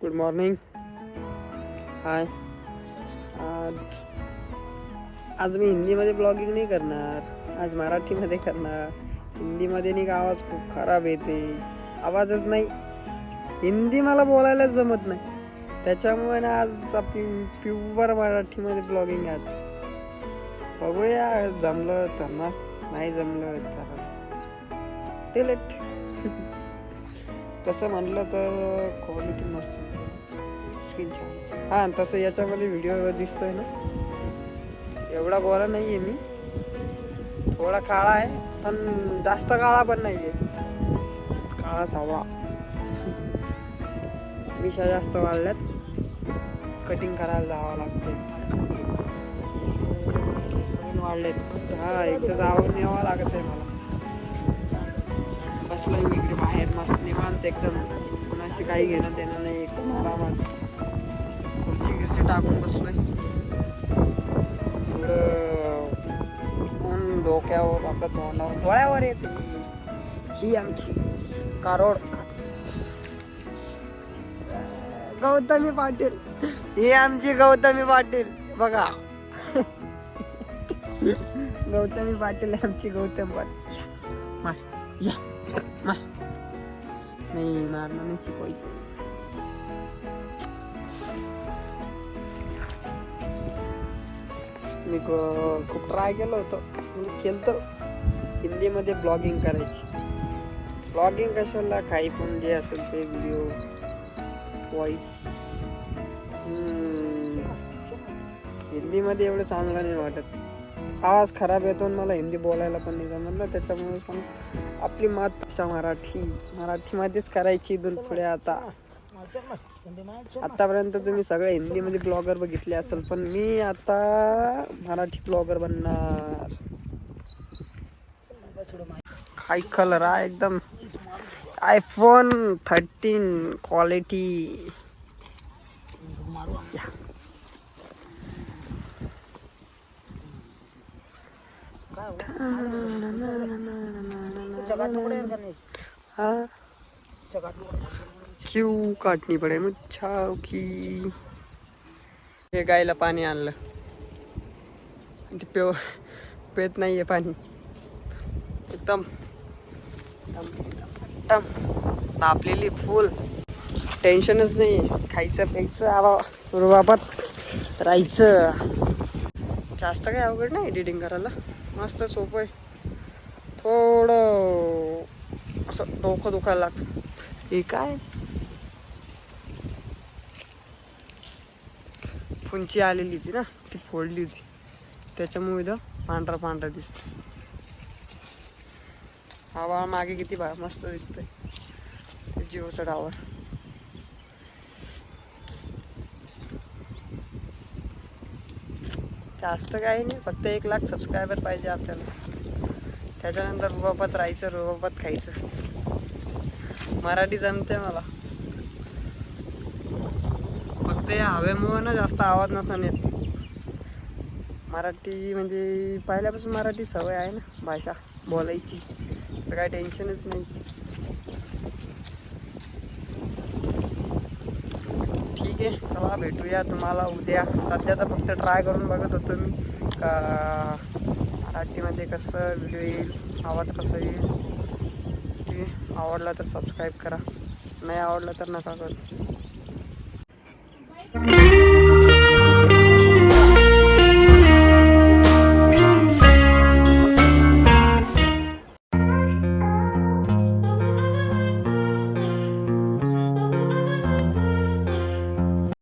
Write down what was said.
Good morning. हाय. आज मी हिंदीमध्ये blogging नाही करणार, आज मराठीमध्ये करणार. हिंदीमध्ये नाही का आवाज खूप खराब येते, आवाजच नाही. हिंदी मला बोलायलाच जमत नाही, त्याच्यामुळे ना आज आपली प्युअर मराठीमध्ये ब्लॉगिंग आहे आज. बघूया जमलं तर मस्त, नाही जमलं तर डिलीट. तसं म्हटलं तर क्वालिटी मस्त, स्किन छान. हां, तसं याच्यामध्ये व्हिडिओ दिसतोय ना, एवढा गोरा नाही आहे मी, थोडा काळा आहे, पण जास्त काळा पण नाही आहे, काळा सावळा. मिशा जास्त वाढल्यात, कटिंग करायला जावं लागते. वाढलेत, हा एकदा जाऊन यावं लागत आहे मला. बसलोय मी इकडे बाहेर मस्त निवांत एकदम, कोणाशी काही घेणं देणं नाही, एकदम आरामात खुर्ची टाकून बसलोय. थोडं ऊन डोक्यावर, आपल्या तोंडावर, डोळ्यावर येते. ही आमची कारोड गौतमी पाटील, ही आमची गौतमी पाटील बघा. गौतमी पाटील आमची, गौतम पाटील. मार या मार, नाही मारणं नाही शिकवायचं. मी खूप ट्राय केलं होतं, म्हणजे केलं हिंदीमध्ये ब्लॉगिंग करायची. ब्लॉगिंग कशाला, काही पण जे असेल ते व्हिडिओ, व्हॉइस. हिंदीमध्ये एवढं चांगलं नाही वाटत, आवाज खराब येतो आणि मला हिंदी बोलायला पण नाही जमत ना, त्याच्यामुळे पण आपली मातृभाषा मराठीमध्येच करायची इथून पुढे. आतापर्यंत तुम्ही सगळे हिंदीमध्ये ब्लॉगर बघितले असेल, पण मी आता मराठी ब्लॉगर बनणार. हाय कलर आहे एकदम, iPhone 13 क्वालिटी. क्यों काटनी पडे मुच्छाव की. हे गायला पाणी आणलं, ते पेत नाहीये पाणी, एकदम तापलेली फुल. टेन्शनच नाही, खायचं प्यायचं, रुबाबात राहायचं. जास्त काही अवघड नाही एडिटिंग करायला, मस्त सोपं आहे. थोडं असं डोकं दुखायला लागतं. हे काय फुंची आलेली होती ना, ती फोडली होती, त्याच्यामुळे इथं पांढरा दिसतो. हवा मागे किती मस्त दिसतंय, जिओचा टावर. जास्त काही नाही, फक्त 1 लाख सबस्क्रायबर पाहिजे आपल्याला, त्याच्यानंतर रुबाबात राहायचं, रुबाबात खायचं. मराठी जमते मला, फक्त या हवेमुळं ना जास्त आवाज नसून येत. मराठी म्हणजे पहिल्यापासून मराठी सवय आहे ना, भाषा बोलायची, तर काय टेन्शनच नाही. ठीक आहे, चला भेटूया तुम्हाला उद्या. सध्या तर फक्त ट्राय करून बघत होतो मी का मराठीमध्ये कसं व्हिडिओ येईल, आवाज कसा येईल. आवडला तर सबस्क्राईब करा, नाही आवडला तर नका करू.